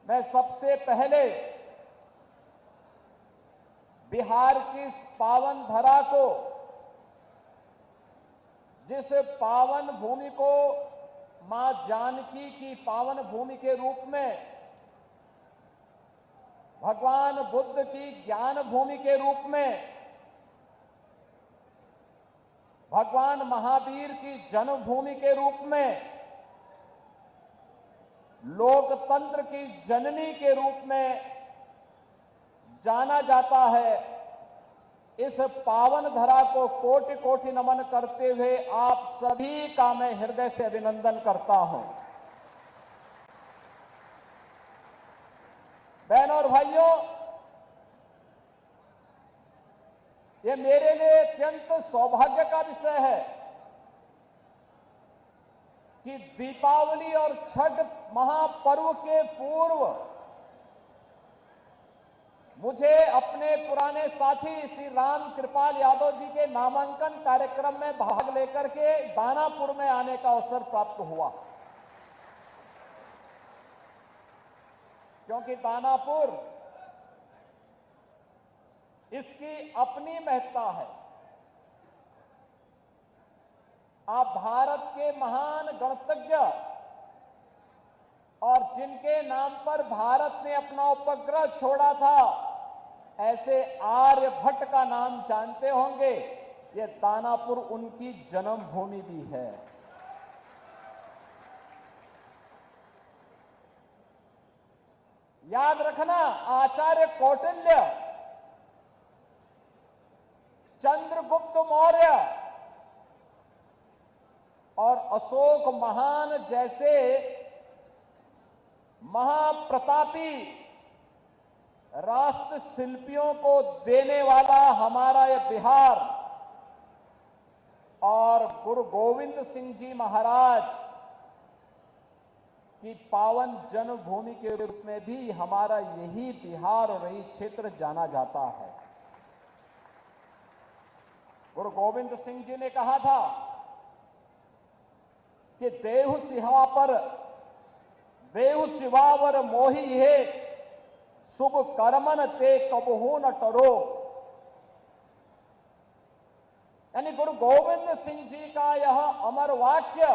मैं सबसे पहले बिहार की इस पावन धरा को, जिस पावन भूमि को मां जानकी की पावन भूमि के रूप में, भगवान बुद्ध की ज्ञान भूमि के रूप में, भगवान महावीर की जन्मभूमि के रूप में, लोकतंत्र की जननी के रूप में जाना जाता है। इस पावन धरा को कोटि कोटि नमन करते हुए आप सभी का मैं हृदय से अभिनंदन करता हूं। बहनों और भाइयों, ये मेरे लिए अत्यंत सौभाग्य का विषय है कि दीपावली और छठ महापर्व के पूर्व मुझे अपने पुराने साथी श्री राम कृपाल यादव जी के नामांकन कार्यक्रम में भाग लेकर के दानापुर में आने का अवसर प्राप्त हुआ, क्योंकि दानापुर इसकी अपनी महत्ता है। आप भारत के महान गणतज्ञ और जिनके नाम पर भारत ने अपना उपग्रह छोड़ा था, ऐसे आर्यभट्ट का नाम जानते होंगे। ये दानापुर उनकी जन्मभूमि भी है। याद रखना, आचार्य कौटिल्य, चंद्रगुप्त मौर्य और अशोक महान जैसे महाप्रतापी राष्ट्र शिल्पियों को देने वाला हमारा यह बिहार, और गुरु गोविंद सिंह जी महाराज की पावन जन्मभूमि के रूप में भी हमारा यही बिहार और यही क्षेत्र जाना जाता है। गुरु गोविंद सिंह जी ने कहा था कि देहु सिवावर मोही है, शुभ कर्मन ते कबहू न टरो। यानी गुरु गोविंद सिंह जी का यह अमर वाक्य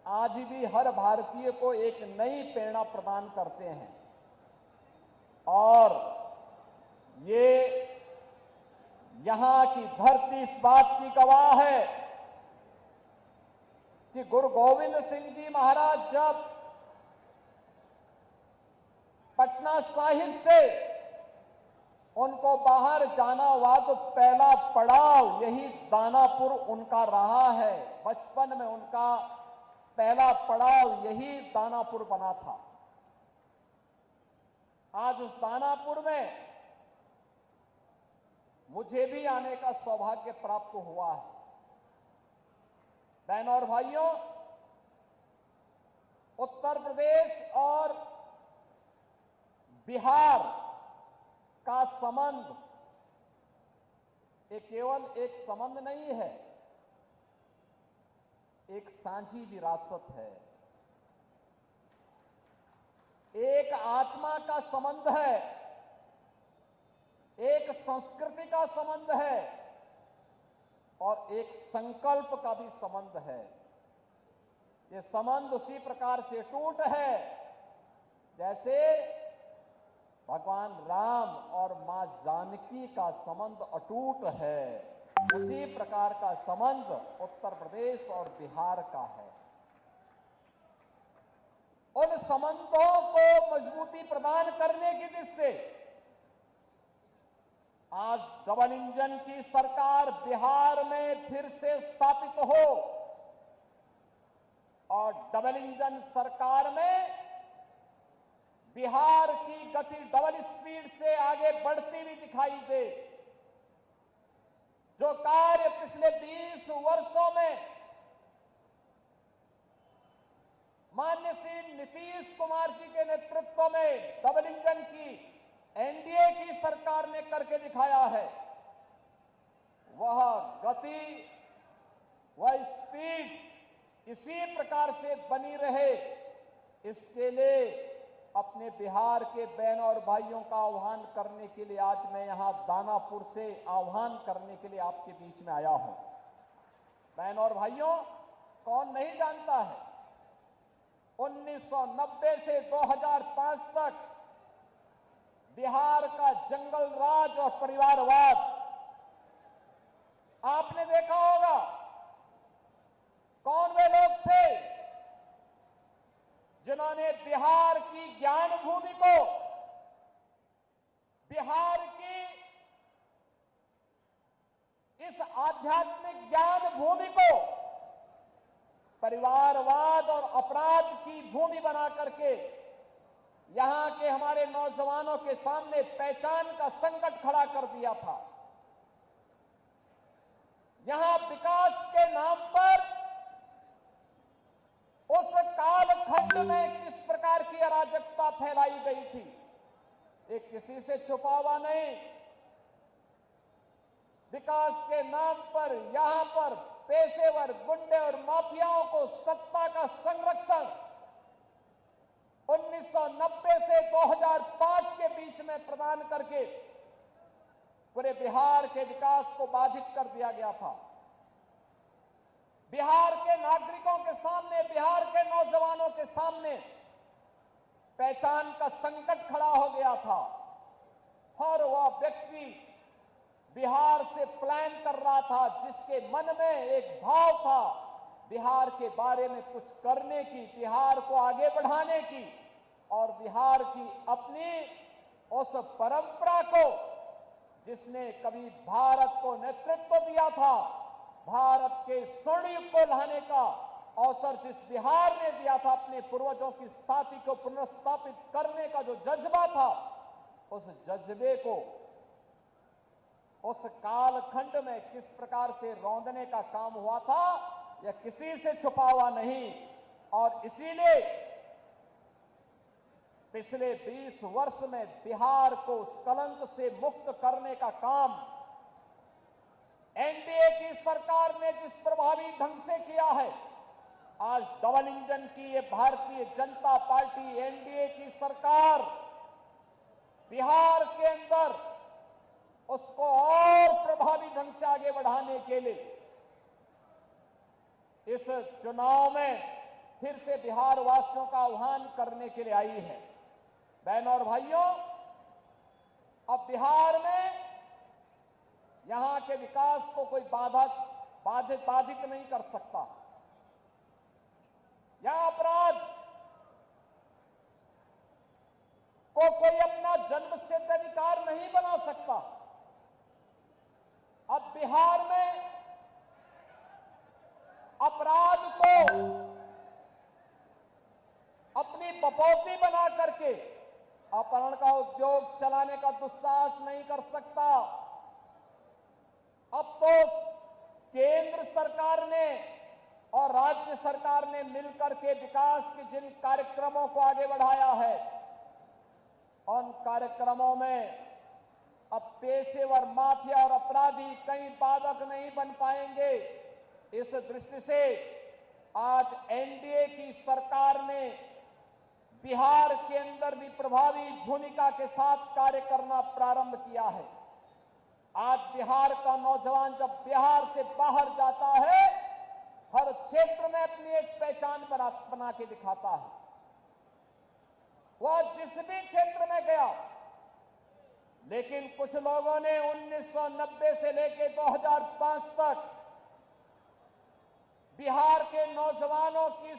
आज भी हर भारतीय को एक नई प्रेरणा प्रदान करते हैं, और ये यहां की धरती इस बात की गवाह है कि गुरु गोविंद सिंह जी महाराज जब पटना साहिब से उनको बाहर जाना हुआ तो पहला पड़ाव यही दानापुर उनका रहा है। बचपन में उनका पहला पड़ाव यही दानापुर बना था। आज उस दानापुर में मुझे भी आने का सौभाग्य प्राप्त हुआ है। बहनों और भाइयों, उत्तर प्रदेश और बिहार का संबंध ये केवल एक संबंध नहीं है, एक साझी विरासत है, एक आत्मा का संबंध है, एक संस्कृति का संबंध है और एक संकल्प का भी संबंध है। ये संबंध उसी प्रकार से टूट है जैसे भगवान राम और मां जानकी का संबंध अटूट है। उसी प्रकार का संबंध उत्तर प्रदेश और बिहार का है। उन संबंधों को मजबूती प्रदान करने की दृष्टि से आज डबल इंजन की सरकार बिहार में फिर से स्थापित हो, और डबल इंजन सरकार में बिहार की गति डबल स्पीड से आगे बढ़ती हुई दिखाई दे। जो कार्य पिछले 20 वर्षों में माननीय श्री नीतीश कुमार जी के नेतृत्व में डबल इंजन की एनडीए की सरकार ने करके दिखाया है, वह गति, वह स्पीड इसी प्रकार से बनी रहे, इसके लिए अब अपने बिहार के बहनों और भाइयों का आह्वान करने के लिए आज मैं यहां दानापुर से आह्वान करने के लिए आपके बीच में आया हूं। बहनों और भाइयों, कौन नहीं जानता है 1990 से 2005 तक बिहार का जंगल राज और परिवारवाद आपने देखा होगा। कौन वे लोग थे जिन्होंने बिहार की ज्ञान भूमि को, बिहार की इस आध्यात्मिक ज्ञान भूमि को परिवारवाद और अपराध की भूमि बना करके यहां के हमारे नौजवानों के सामने पहचान का संकट खड़ा कर दिया था। यहां विकास के नाम पर उस कालखंड में किस प्रकार की अराजकता फैलाई गई थी, ये किसी से छुपा हुआ नहीं। विकास के नाम पर यहां पर पेशेवर गुंडे और माफियाओं को सत्ता का संरक्षण 1990 से 2005 के बीच में प्रदान करके पूरे बिहार के विकास को बाधित कर दिया गया था। बिहार के नागरिकों के सामने, बिहार के नौजवानों के सामने पहचान का संकट खड़ा हो गया था और वह व्यक्ति बिहार से प्लान कर रहा था जिसके मन में एक भाव था बिहार के बारे में कुछ करने की, बिहार को आगे बढ़ाने की और बिहार की अपनी उस परंपरा को जिसने कभी भारत को नेतृत्व दिया था, भारत के स्वर्ण युग को लाने का अवसर जिस बिहार ने दिया था, अपने पूर्वजों की स्थापना को पुनर्स्थापित करने का जो जज्बा था, उस जज्बे को उस कालखंड में किस प्रकार से रौंदने का काम हुआ था, यह किसी से छुपा हुआ नहीं। और इसीलिए पिछले 20 वर्ष में बिहार को उस कलंक से मुक्त करने का काम एनडीए की सरकार ने जिस प्रभावी ढंग से किया है, आज डबल इंजन की ये भारतीय जनता पार्टी एनडीए की सरकार बिहार के अंदर उसको और प्रभावी ढंग से आगे बढ़ाने के लिए इस चुनाव में फिर से बिहार वासियों का आह्वान करने के लिए आई है। बहनों और भाइयों, अब बिहार में यहां के विकास को कोई बाधित नहीं कर सकता। यहां अपराध को कोई अपना जन्मसिद्ध अधिकार नहीं बना सकता। अब बिहार में अपराध को अपनी बपौती बना करके अपहरण का उद्योग चलाने का दुस्साहस नहीं कर सकता। अब तो केंद्र सरकार ने और राज्य सरकार ने मिलकर के विकास के जिन कार्यक्रमों को आगे बढ़ाया है, उन कार्यक्रमों में अब पेशेवर माफिया और अपराधी कहीं बाधक नहीं बन पाएंगे। इस दृष्टि से आज एनडीए की सरकार ने बिहार के अंदर भी प्रभावी भूमिका के साथ कार्य करना प्रारंभ किया है। आज बिहार का नौजवान जब बिहार से बाहर जाता है, हर क्षेत्र में अपनी एक पहचान बना के दिखाता है। वह जिस भी क्षेत्र में गया, लेकिन कुछ लोगों ने 1990 से लेकर 2005 तक बिहार के नौजवानों की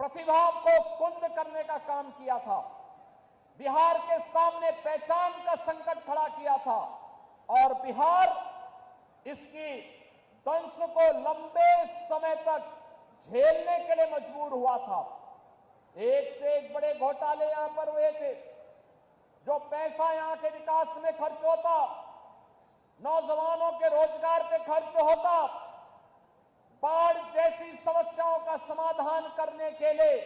प्रतिभा को कुंद करने का काम किया था, बिहार के सामने पहचान का संकट खड़ा किया था और बिहार इसकी दंश को लंबे समय तक झेलने के लिए मजबूर हुआ था। एक से एक बड़े घोटाले यहां पर हुए थे। जो पैसा यहां के विकास में खर्च होता, नौजवानों के रोजगार पे खर्च होता, बाढ़ जैसी समस्याओं का समाधान करने के लिए,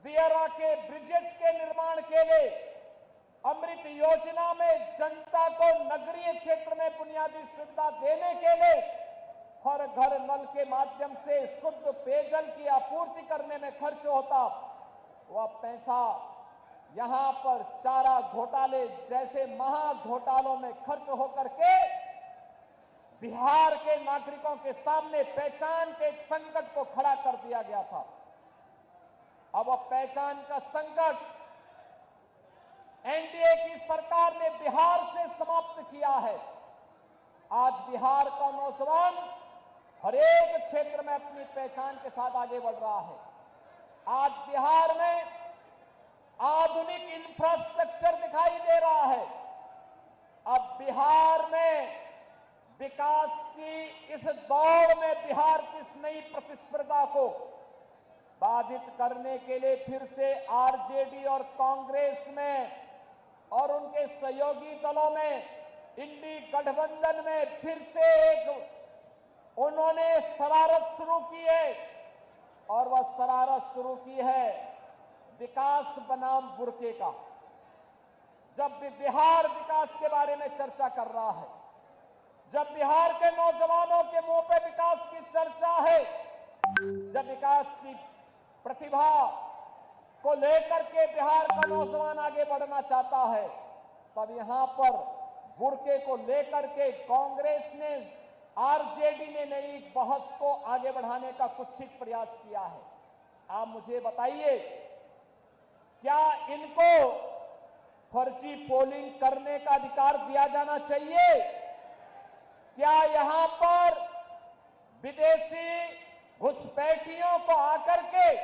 दियरा के ब्रिजेज के निर्माण के लिए, अमृत योजना में जनता को नगरीय क्षेत्र में बुनियादी सुविधा देने के लिए, हर घर नल के माध्यम से शुद्ध पेयजल की आपूर्ति करने में खर्च होता, वह पैसा यहां पर चारा घोटाले जैसे महा घोटालों में खर्च होकर के बिहार के नागरिकों के सामने पहचान के संकट को खड़ा कर दिया गया था। अब पहचान का संकट एनडीए की सरकार ने बिहार से समाप्त किया है। आज बिहार का नौजवान हर एक क्षेत्र में अपनी पहचान के साथ आगे बढ़ रहा है। आज बिहार में आधुनिक इंफ्रास्ट्रक्चर दिखाई दे रहा है। अब बिहार में विकास की इस दौड़ में बिहार की इस नई प्रतिस्पर्धा को बाधित करने के लिए फिर से आरजेडी और कांग्रेस में और उनके सहयोगी दलों में इंडी गठबंधन में फिर से एक उन्होंने शरारत शुरू की है और वह शरारत शुरू की है विकास बनाम बुरके का। जब भी बिहार विकास के बारे में चर्चा कर रहा है, जब बिहार के नौजवानों के मुंह पे विकास की चर्चा है, जब विकास की प्रतिभा को लेकर के बिहार का नौजवान आगे बढ़ना चाहता है, तब यहां पर बुरके को लेकर के कांग्रेस ने आरजेडी ने नई बहस को आगे बढ़ाने का कुत्सित प्रयास किया है। आप मुझे बताइए, क्या इनको फर्जी पोलिंग करने का अधिकार दिया जाना चाहिए? क्या यहां पर विदेशी घुसपैठियों को आकर के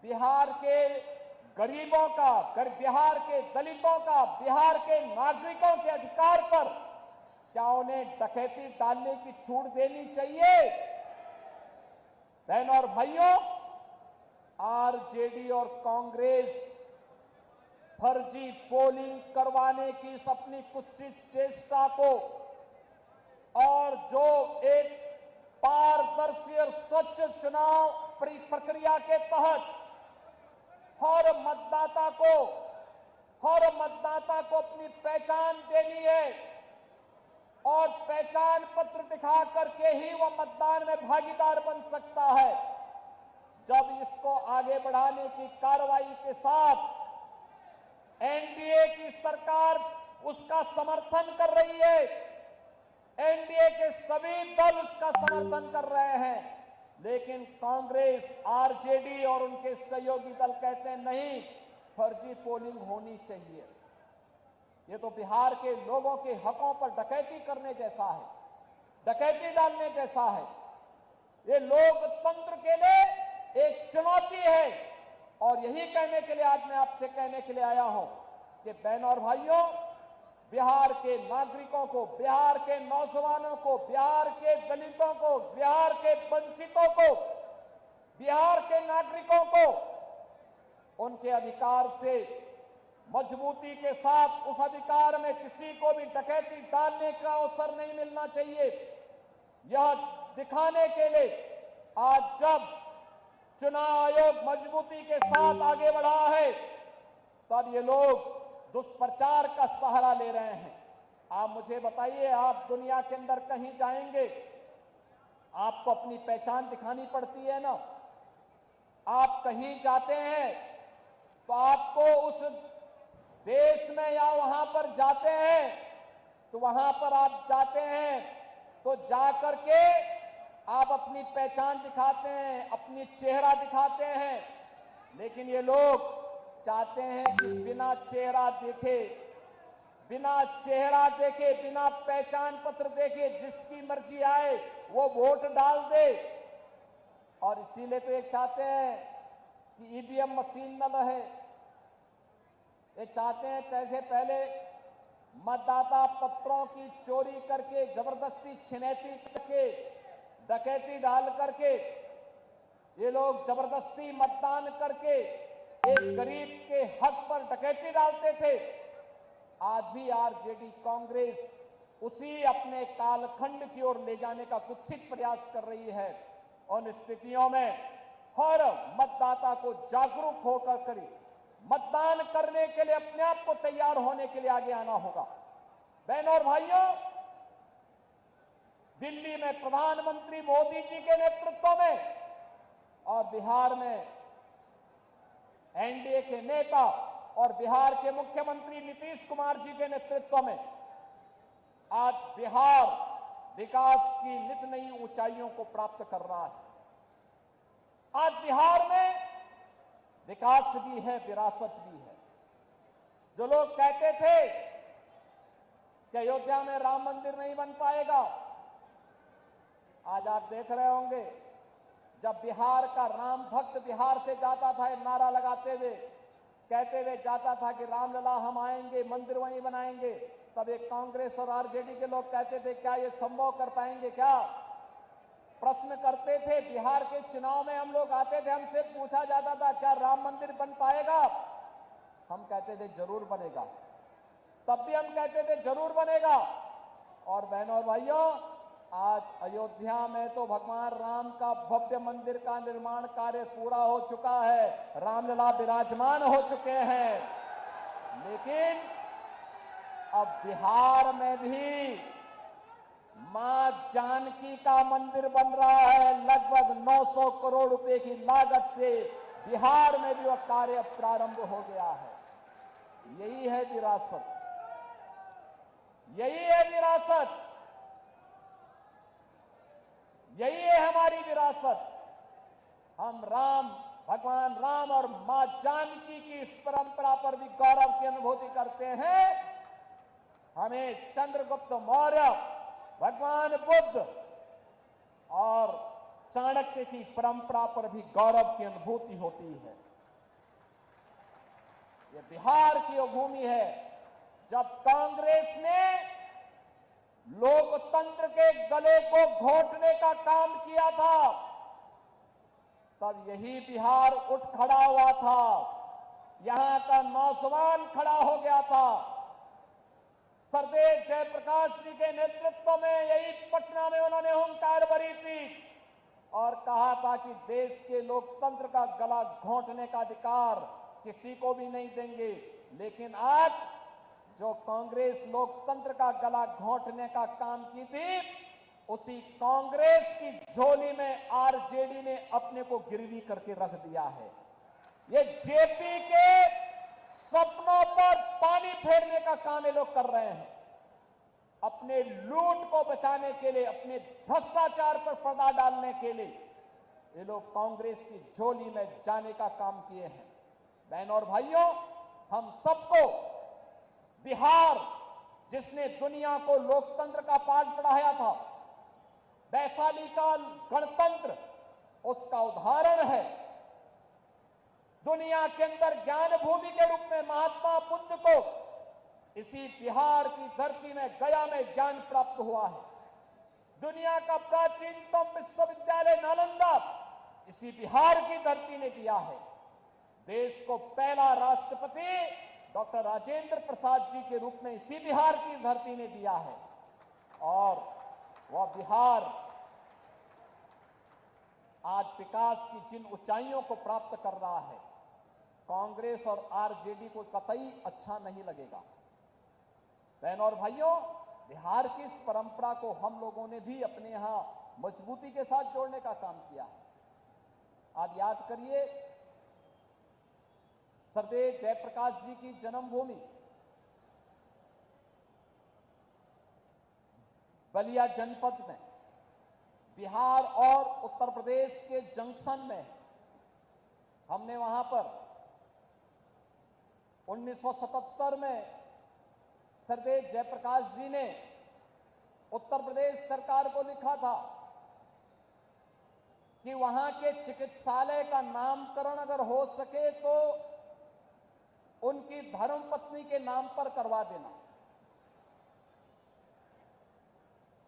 बिहार के गरीबों का, बिहार के दलितों का, बिहार के नागरिकों के अधिकार पर क्या उन्हें डकैती डालने की छूट देनी चाहिए? बहनों और भाइयों, आरजेडी और कांग्रेस फर्जी पोलिंग करवाने की इस अपनी कुत्सित चेष्टा को और जो एक पारदर्शी और स्वच्छ चुनाव प्रक्रिया के तहत हर मतदाता को अपनी पहचान देनी है और पहचान पत्र दिखा करके ही वह मतदान में भागीदार बन सकता है। जब इसको आगे बढ़ाने की कार्रवाई के साथ एनडीए की सरकार उसका समर्थन कर रही है, एनडीए के सभी दल उसका समर्थन कर रहे हैं, लेकिन कांग्रेस, आरजेडी और उनके सहयोगी दल कहते हैं नहीं, फर्जी पोलिंग होनी चाहिए। ये तो बिहार के लोगों के हकों पर डकैती करने जैसा है, डकैती डालने जैसा है। ये लोकतंत्र के लिए एक चुनौती है और यही कहने के लिए आज मैं आपसे कहने के लिए आया हूं कि बहनों और भाइयों, बिहार के नागरिकों को, बिहार के नौजवानों को, बिहार के दलितों को, बिहार के वंचितों को, बिहार के नागरिकों को उनके अधिकार से मजबूती के साथ, उस अधिकार में किसी को भी डकैती डालने का अवसर नहीं मिलना चाहिए। यह दिखाने के लिए आज जब चुनाव आयोग मजबूती के साथ आगे बढ़ा है, तब ये लोग दुष्प्रचार का सहारा ले रहे हैं। आप मुझे बताइए, आप दुनिया के अंदर कहीं जाएंगे, आपको अपनी पहचान दिखानी पड़ती है ना। आप कहीं जाते हैं तो आपको उस देश में या वहां पर जाते हैं तो वहां पर आप जाते हैं तो जाकर के आप अपनी पहचान दिखाते हैं, अपनी चेहरा दिखाते हैं, लेकिन ये लोग चाहते हैं कि बिना चेहरा देखे, बिना पहचान पत्र देखे जिसकी मर्जी आए वो वोट डाल दे। और इसीलिए तो ये चाहते हैं कि ईवीएम मशीन न रहे। ये चाहते हैं जैसे पहले मतदाता पत्रों की चोरी करके, जबरदस्ती छिनैती करके, डकैती डाल करके ये लोग जबरदस्ती मतदान करके एक गरीब के हक पर डकैती डालते थे। आज भी आरजेडी कांग्रेस उसी अपने कालखंड की ओर ले जाने का कुत्सित प्रयास कर रही है। उन स्थितियों में हर मतदाता को जागरूक होकर करें, मतदान करने के लिए अपने आप को तैयार होने के लिए आगे आना होगा। बहनों और भाइयों, दिल्ली में प्रधानमंत्री मोदी जी के नेतृत्व में और बिहार में एनडीए के नेता और बिहार के मुख्यमंत्री नीतीश कुमार जी के नेतृत्व में आज बिहार विकास की नित नई ऊंचाइयों को प्राप्त कर रहा है। आज बिहार में विकास भी है, विरासत भी है। जो लोग कहते थे कि अयोध्या में राम मंदिर नहीं बन पाएगा, आज आप देख रहे होंगे जब बिहार का राम भक्त बिहार से जाता था, नारा लगाते हुए कहते हुए जाता था कि रामलला हम आएंगे, मंदिर वहीं बनाएंगे, तब एक कांग्रेस और आरजेडी के लोग कहते थे क्या ये संभव कर पाएंगे क्या? प्रश्न करते थे। बिहार के चुनाव में हम लोग आते थे, हमसे पूछा जाता था क्या राम मंदिर बन पाएगा? हम कहते थे जरूर बनेगा। तब भी हम कहते थे जरूर बनेगा। और बहनों और भाइयों, आज अयोध्या में तो भगवान राम का भव्य मंदिर का निर्माण कार्य पूरा हो चुका है, रामलला विराजमान हो चुके हैं। लेकिन अब बिहार में भी मां जानकी का मंदिर बन रहा है। लगभग 900 करोड़ रुपए की लागत से बिहार में भी वह कार्य प्रारंभ हो गया है। यही है विरासत, यही है विरासत, यही है हमारी विरासत। हम भगवान राम और मां जानकी की इस परंपरा पर भी गौरव की अनुभूति करते हैं। हमें चंद्रगुप्त मौर्य, भगवान बुद्ध और चाणक्य की परंपरा पर भी गौरव की अनुभूति होती है। यह बिहार की वो भूमि है जब कांग्रेस ने लोकतंत्र के गले को घोंटने का काम किया था, तब यही बिहार उठ खड़ा हुआ था। यहां का नौजवान खड़ा हो गया था। सरदेव जयप्रकाश जी के नेतृत्व में यही पटना में उन्होंने हुंकार भरी थी और कहा था कि देश के लोकतंत्र का गला घोंटने का अधिकार किसी को भी नहीं देंगे। लेकिन आज जो कांग्रेस लोकतंत्र का गला घोंटने का काम की थी, उसी कांग्रेस की झोली में आरजेडी ने अपने को गिरवी करके रख दिया है। ये जेपी के सपनों पर पानी फेरने का काम ये लोग कर रहे हैं। अपने लूट को बचाने के लिए, अपने भ्रष्टाचार पर पर्दा डालने के लिए ये लोग कांग्रेस की झोली में जाने का काम किए हैं। बहनों और भाइयों, हम सबको बिहार, जिसने दुनिया को लोकतंत्र का पाठ पढ़ाया था, वैशाली का गणतंत्र उसका उदाहरण है। दुनिया के अंदर ज्ञान भूमि के रूप में महात्मा बुद्ध को इसी बिहार की धरती में, गया में ज्ञान प्राप्त हुआ है। दुनिया का प्राचीनतम विश्वविद्यालय नालंदा इसी बिहार की धरती ने दिया है। देश को पहला राष्ट्रपति डॉक्टर राजेंद्र प्रसाद जी के रूप में इसी बिहार की धरती ने दिया है। और वह बिहार आज विकास की जिन ऊंचाइयों को प्राप्त कर रहा है, कांग्रेस और आरजेडी को कतई अच्छा नहीं लगेगा। बहनों और भाइयों, बिहार की इस परंपरा को हम लोगों ने भी अपने यहां मजबूती के साथ जोड़ने का काम किया है। आप याद करिए, सरदेव जयप्रकाश जी की जन्मभूमि बलिया जनपद में, बिहार और उत्तर प्रदेश के जंक्शन में, हमने वहां पर 1977 में सरदेव जयप्रकाश जी ने उत्तर प्रदेश सरकार को लिखा था कि वहां के चिकित्सालय का नामकरण अगर हो सके तो उनकी धर्मपत्नी के नाम पर करवा देना।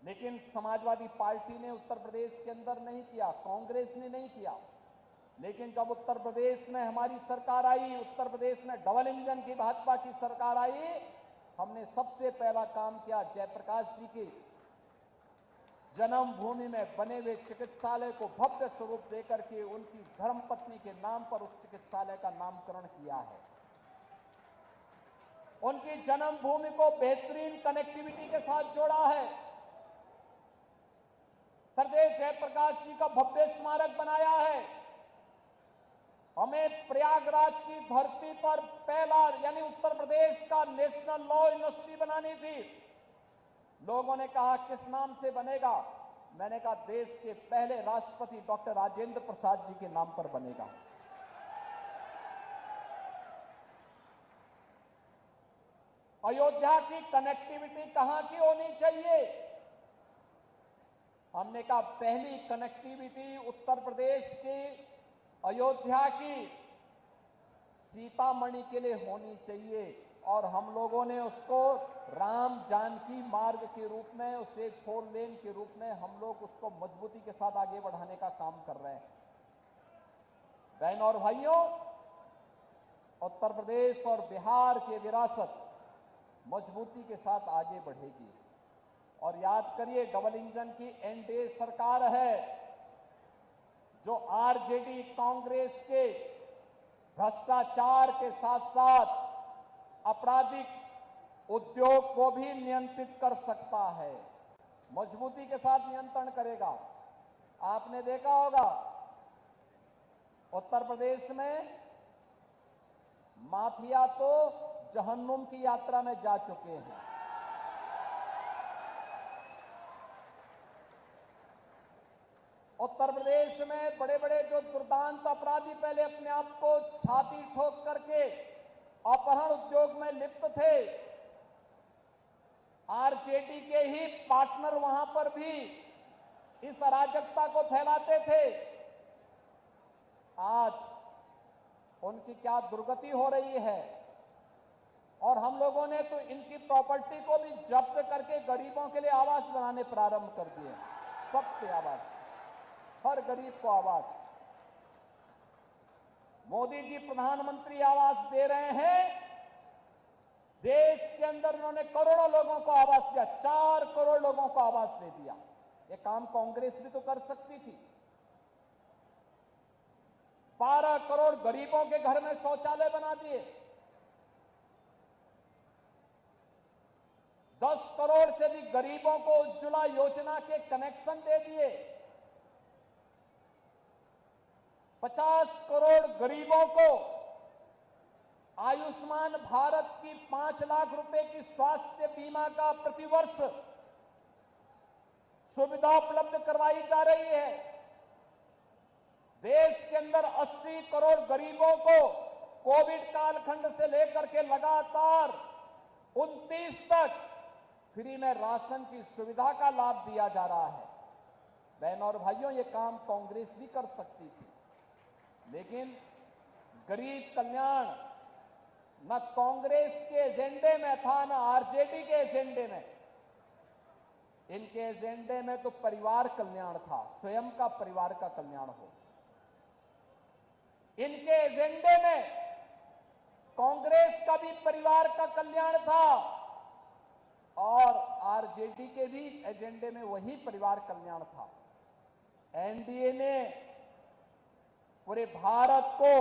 लेकिन समाजवादी पार्टी ने उत्तर प्रदेश के अंदर नहीं किया, कांग्रेस ने नहीं किया। लेकिन जब उत्तर प्रदेश में हमारी सरकार आई, उत्तर प्रदेश में डबल इंजन की भाजपा की सरकार आई, हमने सबसे पहला काम किया, जयप्रकाश जी की जन्मभूमि में बने हुए चिकित्सालय को भव्य स्वरूप देकर के उनकी धर्मपत्नी के नाम पर उस चिकित्सालय का नामकरण किया है। उनकी जन्मभूमि को बेहतरीन कनेक्टिविटी के साथ जोड़ा है। सरदेव जयप्रकाश जी का भव्य स्मारक बनाया है। हमें प्रयागराज की धरती पर पहला यानी उत्तर प्रदेश का नेशनल लॉ यूनिवर्सिटी बनानी थी। लोगों ने कहा किस नाम से बनेगा? मैंने कहा देश के पहले राष्ट्रपति डॉक्टर राजेंद्र प्रसाद जी के नाम पर बनेगा। अयोध्या की कनेक्टिविटी कहां की होनी चाहिए? हमने कहा पहली कनेक्टिविटी उत्तर प्रदेश की अयोध्या की सीतामढ़ी के लिए होनी चाहिए और हम लोगों ने उसको राम जानकी मार्ग के रूप में, उसे 4 लेन के रूप में हम लोग उसको मजबूती के साथ आगे बढ़ाने का काम कर रहे हैं। बहनों और भाइयों, उत्तर प्रदेश और बिहार की विरासत मजबूती के साथ आगे बढ़ेगी। और याद करिए, डबल इंजन की एनडीए सरकार है जो आरजेडी कांग्रेस के भ्रष्टाचार के साथ साथ आपराधिक उद्योग को भी नियंत्रित कर सकता है, मजबूती के साथ नियंत्रण करेगा। आपने देखा होगा उत्तर प्रदेश में माफिया तो जहन्नुम की यात्रा में जा चुके हैं। उत्तर प्रदेश में बड़े बड़े जो दुर्दांत अपराधी पहले अपने आप को छाती ठोक करके अपहरण उद्योग में लिप्त थे, आरजेडी के ही पार्टनर वहां पर भी इस अराजकता को फैलाते थे। आज उनकी क्या दुर्गति हो रही है। और हम लोगों ने तो इनकी प्रॉपर्टी को भी जब्त करके गरीबों के लिए आवास बनाने प्रारंभ कर दिए। सबके आवास, हर गरीब को आवास। मोदी जी प्रधानमंत्री आवास दे रहे हैं। देश के अंदर उन्होंने करोड़ों लोगों को आवास दिया, 4 करोड़ लोगों को आवास दे दिया। ये काम कांग्रेस भी तो कर सकती थी। 12 करोड़ गरीबों के घर में शौचालय बना दिए। 10 करोड़ से भी गरीबों को उज्ज्वला योजना के कनेक्शन दे दिए। 50 करोड़ गरीबों को आयुष्मान भारत की 5 लाख रुपए की स्वास्थ्य बीमा का प्रतिवर्ष सुविधा उपलब्ध करवाई जा रही है। देश के अंदर 80 करोड़ गरीबों को कोविड कालखंड से लेकर के लगातार 29 तक फ्री में राशन की सुविधा का लाभ दिया जा रहा है। बहनों और भाइयों, ये काम कांग्रेस भी कर सकती थी, लेकिन गरीब कल्याण न कांग्रेस के एजेंडे में था, न आरजेडी के एजेंडे में। इनके एजेंडे में तो परिवार कल्याण था, स्वयं का परिवार का कल्याण हो। इनके एजेंडे में कांग्रेस का भी परिवार का कल्याण था और आरजेडी के भी एजेंडे में वही परिवार कल्याण था। एनडीए ने पूरे भारत को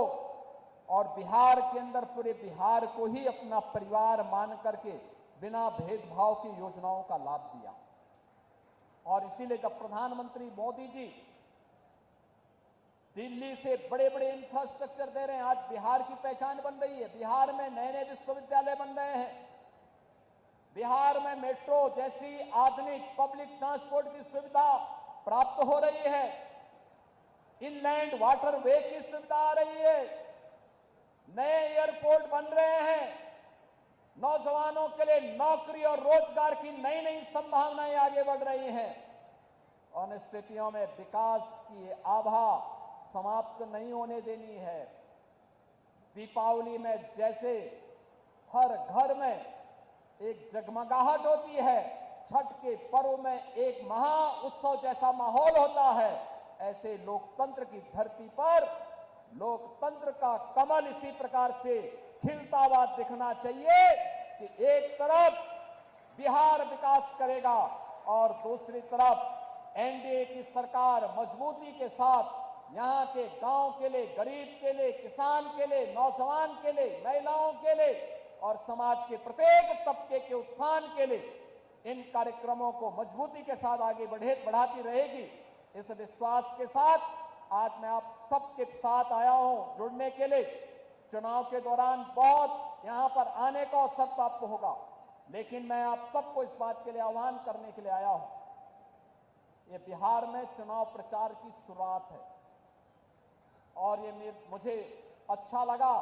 और बिहार के अंदर पूरे बिहार को ही अपना परिवार मान करके बिना भेदभाव की योजनाओं का लाभ दिया। और इसीलिए जब प्रधानमंत्री मोदी जी दिल्ली से बड़े बड़े इंफ्रास्ट्रक्चर दे रहे हैं, आज बिहार की पहचान बन रही है। बिहार में नए नए विश्वविद्यालय बन रहे हैं। बिहार में मेट्रो जैसी आधुनिक पब्लिक ट्रांसपोर्ट की सुविधा प्राप्त हो रही है। इनलैंड वाटर वे की सुविधा आ रही है। नए एयरपोर्ट बन रहे हैं। नौजवानों के लिए नौकरी और रोजगार की नई नई संभावनाएं आगे बढ़ रही हैं। उन स्थितियों में विकास की आभा समाप्त नहीं होने देनी है। दीपावली में जैसे हर घर में एक जगमगाहट होती है, छठ के पर्व में एक महा उत्सव जैसा माहौल होता है, ऐसे लोकतंत्र की धरती पर लोकतंत्र का कमल इसी प्रकार से खिलता हुआ दिखना चाहिए कि एक तरफ बिहार विकास करेगा और दूसरी तरफ एनडीए की सरकार मजबूती के साथ यहां के गांव के लिए, गरीब के लिए, किसान के लिए, नौजवान के लिए, महिलाओं के लिए और समाज के प्रत्येक तबके के उत्थान के लिए इन कार्यक्रमों को मजबूती के साथ आगे बढ़ाती रहेगी। इस विश्वास के साथ आज मैं आप सबके साथ आया हूं जुड़ने के लिए। चुनाव के दौरान बहुत यहां पर आने का अवसर प्राप्त होगा, लेकिन मैं आप सबको इस बात के लिए आह्वान करने के लिए आया हूं। ये बिहार में चुनाव प्रचार की शुरुआत है और ये मुझे अच्छा लगा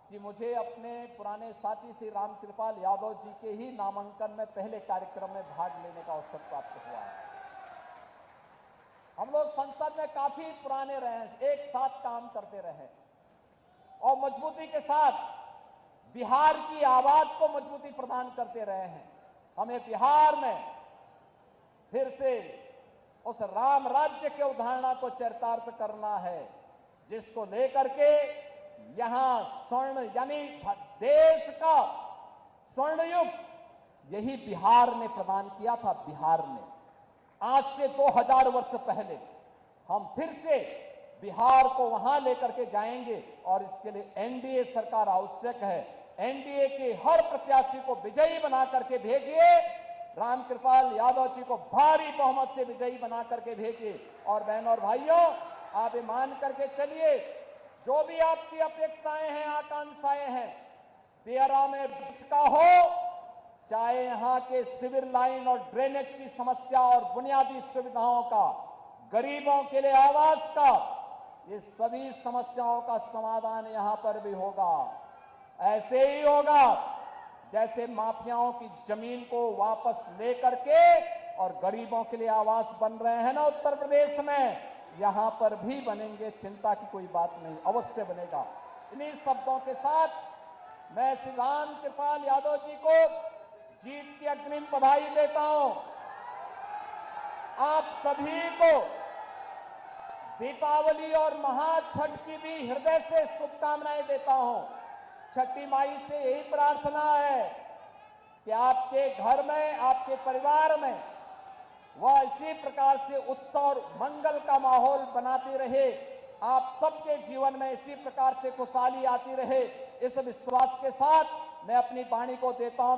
कि मुझे अपने पुराने साथी श्री रामकृपाल यादव जी के ही नामांकन में पहले कार्यक्रम में भाग लेने का अवसर प्राप्त हुआ है। हम लोग संसद में काफी पुराने रहे हैं, एक साथ काम करते रहे और मजबूती के साथ बिहार की आवाज को मजबूती प्रदान करते रहे हैं। हमें बिहार में फिर से उस राम राज्य के अवधारणा को चरितार्थ करना है, जिसको लेकर के यहां स्वर्ण यानी देश का स्वर्ण युग यही बिहार ने प्रदान किया था। बिहार ने आज से 2000 वर्ष पहले हम फिर से बिहार को वहां लेकर के जाएंगे और इसके लिए एनडीए सरकार आवश्यक है। एनडीए के हर प्रत्याशी को विजयी बना करके भेजिए, रामकृपाल यादव जी को भारी बहुमत से विजयी बना करके भेजिए। और बहनों और भाइयों, आप ये मान करके चलिए, जो भी आपकी अपेक्षाएं हैं, आकांक्षाएं हैं, तेरा में बीच का हो, चाहे यहां के सिविल लाइन और ड्रेनेज की समस्या और बुनियादी सुविधाओं का, गरीबों के लिए आवास का, ये सभी समस्याओं का समाधान यहां पर भी होगा। ऐसे ही होगा जैसे माफियाओं की जमीन को वापस लेकर के और गरीबों के लिए आवास बन रहे हैं ना उत्तर प्रदेश में, यहां पर भी बनेंगे, चिंता की कोई बात नहीं, अवश्य बनेगा। इन्हीं शब्दों के साथ मैं श्री रामकृपाल यादव जी को जीत की अग्रिम बधाई देता हूं। आप सभी को दीपावली और महाछठ की भी हृदय से शुभकामनाएं देता हूं। छठी माई से यही प्रार्थना है कि आपके घर में, आपके परिवार में वह इसी प्रकार से उत्सव और मंगल का माहौल बनाती रहे, आप सबके जीवन में इसी प्रकार से खुशहाली आती रहे। इस विश्वास के साथ मैं अपनी वाणी को देता हूं।